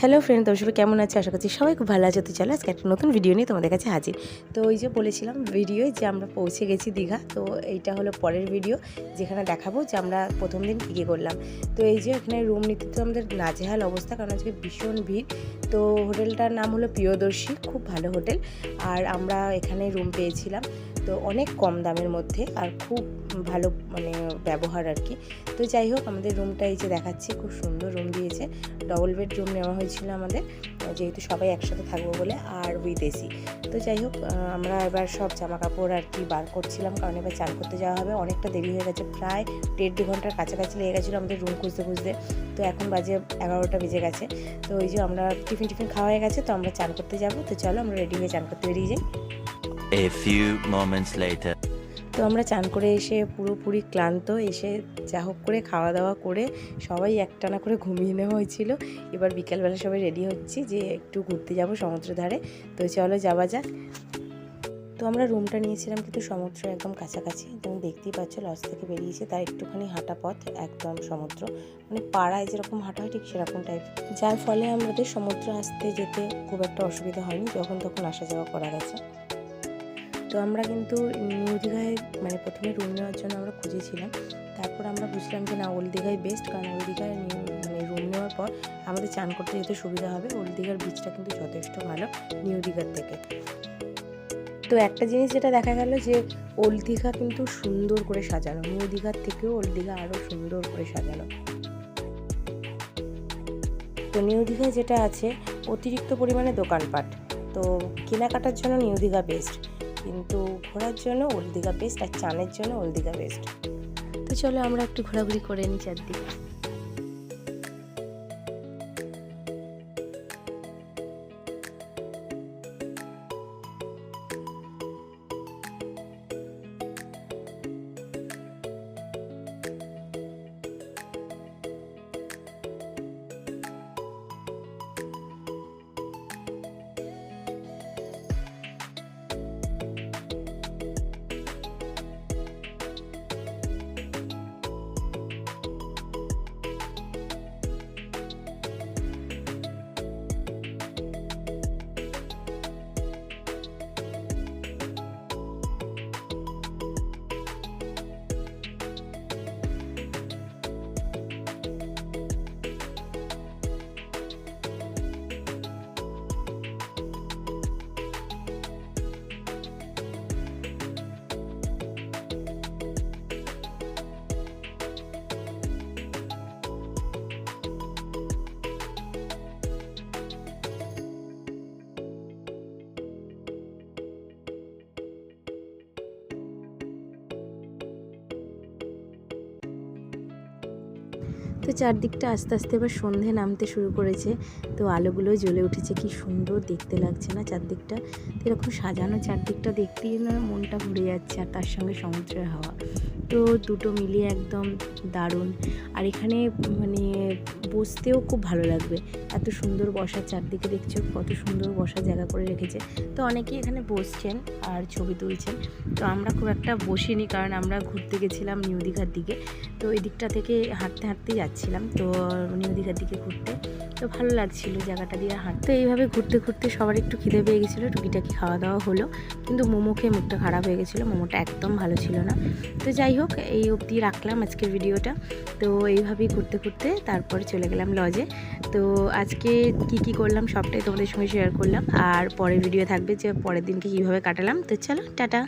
Hello friend, তোমরা সবাই কেমন আছে? আশা করছি সবাই খুব ভালো আছে। তো চলো আজকে একটা নতুন ভিডিও নিয়ে তোমাদের কাছে হাজির। তো ওই যে বলেছিলাম ভিডিও যে আমরা পৌঁছে গেছি দীঘা। তো এইটা হলো পরের ভিডিও, যেখানে দেখাবো যে আমরা প্রথম দিন কী কী করলাম। তো এই যে এখানে রুম নিতে তো আমাদের নাজেহাল অবস্থা, কারণ আজকে ভীষণ ভিড়। তো হোটেলটার নাম হলো প্রিয়দর্শী, খুব ভালো হোটেল। আর আমরা এখানে রুম পেয়েছিলাম তো অনেক কম দামের মধ্যে, আর খুব ভালো মানে ব্যবহার আর কি। তো যাই হোক, আমাদের রুমটা এই যে দেখাচ্ছি, খুব সুন্দর রুম দিয়েছে। ডবল বেড রুম নেওয়া হয়েছিল আমাদের, যেহেতু সবাই একসাথে থাকবো বলে, আর উইথ এসি। তো যাই হোক, আমরা এবার সব জামা কাপড় আর কি বার করছিলাম, কারণ এবার চান করতে যাওয়া হবে। অনেকটা দেরি হয়ে গেছে, প্রায় 1.5-2 ঘন্টার কাছাকাছি লেগে গেছিলো আমাদের রুম খুঁজতে খুঁজতে। তো এখন বাজে 11টা বেজে গেছে। তো ওই যে আমরা টিফিন খাওয়া হয়ে গেছে, তো আমরা চান করতে যাব। তো চলো আমরা রেডি হয়ে চান করতে বেরিয়ে যাই। A few moments later. তো আমরা চান করে এসে পুরোপুরি ক্লান্ত, এসে যা হোক করে খাওয়া দাওয়া করে সবাই একটানা করে ঘুমিয়ে নেওয়া হয়েছিল। এবার বিকেলবেলা সবাই রেডি হচ্ছি যে একটু ঘুরতে যাব সমুদ্র ধারে। তো চলো যাওয়া যাক। তো আমরা রুমটা নিয়েছিলাম কিন্তু সমুদ্র একদম কাছাকাছি, তুমি দেখতেই পাচ্ছ লজ থেকে বেরিয়েছে, তার একটুখানি হাঁটা পথ একদম সমুদ্র, মানে পাড়ায় যেরকম হাঁটা হয় ঠিক সেরকম টাইপ, যার ফলে আমাদের সমুদ্র আসতে যেতে খুব একটা অসুবিধা হয়নি, যখন তখন আসা যাওয়া করা গেছে। তো আমরা কিন্তু নিউ দীঘায় মানে প্রথমে রুম নেওয়ার জন্য আমরা খুঁজেছিলাম, তারপর আমরা বুঝলাম যে না, ওল্ড দীঘায় বেস্ট, কারণ ওল্ড দীঘায় মানে রুম নেওয়ার পর আমাদের চান করতে যেতে সুবিধা হবে। ওল্ড দীঘার বিচটা কিন্তু যথেষ্ট ভালো নিউ দীঘার থেকে। তো একটা জিনিস যেটা দেখা গেল যে ওল্ড দীঘা কিন্তু সুন্দর করে সাজানো, নিউ দীঘার থেকেও ওল্ড দীঘা আরও সুন্দর করে সাজানো। তো নিউ দীঘায় যেটা আছে অতিরিক্ত পরিমাণে দোকানপাট, তো কেনাকাটার জন্য নিউ দীঘা বেস্ট, কিন্তু ঘোরার জন্য ওল্ড দীঘা বেস্ট, আর চানের জন্য ওল্ড দীঘা বেস্ট। তো চলো আমরা একটু ঘোরাঘুরি করে নিই চারদিকে। তো চারদিকটা আস্তে আস্তে এবার সন্ধে নামতে শুরু করেছে, তো আলোগুলো জ্বলে উঠেছে, কি সুন্দর দেখতে লাগছে না চারদিকটা। তো এরকম সাজানো চারদিকটা দেখতেই না মনটা ভরে যাচ্ছে, আর তার সঙ্গে সমুদ্রের হাওয়া, তো দুটো মিলিয়ে একদম দারুণ। আর এখানে মানে বসতেও খুব ভালো লাগবে, এত সুন্দর বসার, চারদিকে দেখছো কত সুন্দর বসার জায়গা করে রেখেছে। তো অনেকেই এখানে বসছেন আর ছবি তুলছেন, তো আমরা খুব একটা বসিনি, কারণ আমরা ঘুরতে গেছিলাম নিউ দীঘার দিকে। তো এই দিকটা থেকে হাঁটতে হাঁটতেই যাচ্ছিলাম, তো নিউ দীঘার দিকে ঘুরতে, তো ভালো লাগছিল জায়গাটা দিয়ে হাঁটতে। এইভাবে ঘুরতে ঘুরতে সবার একটু খিদে পেয়ে গেছিলো, টুকিটাকি খাওয়া দাওয়া হলো, কিন্তু মোমো খেয়ে মুখটা খারাপ হয়ে গেছিলো, মোমোটা একদম ভালো ছিল না। তো যাই হোক, এই অবধি রাখলাম আজকের ভিডিওটা। তো এইভাবেই ঘুরতে ঘুরতে তারপরে চলে গেলাম লজে। তো আজকে কি করলাম সবটাই তোমাদের সঙ্গে শেয়ার করলাম, আর পরের ভিডিও থাকবে যে পরের দিনকে কীভাবে কাটালাম। তো চলো টাটা।